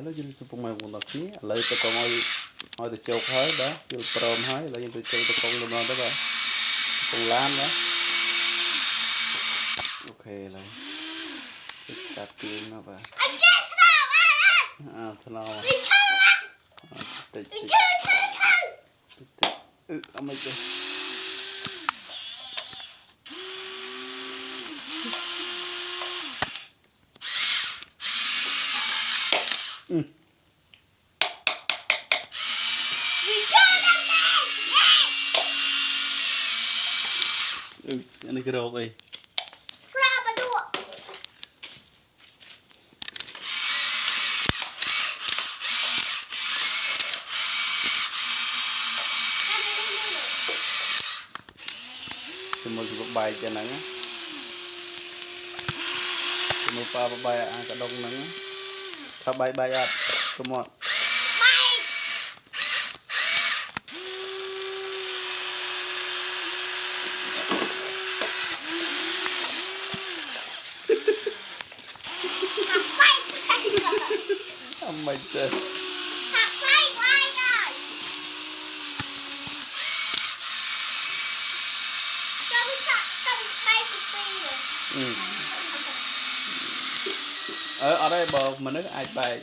แล้วยืนสุภาพมันตอนนี้เลยตะกงเอาแต่โจกให้บ้ายืนปลอมให้แล้วยืนโจกตะกงลงมาได้บ้าตรงล้านนะโอเคเลยตัดตีนมาบ้าทนาวติดเอาไม่เจออันนี้กระโดดเลยจะมาสุกใบจะหนังจะมาปลาใบกระดงหนังถ้าใบอัดก็หมดทำไมเจอở đây bờ mà nước ai bài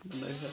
nước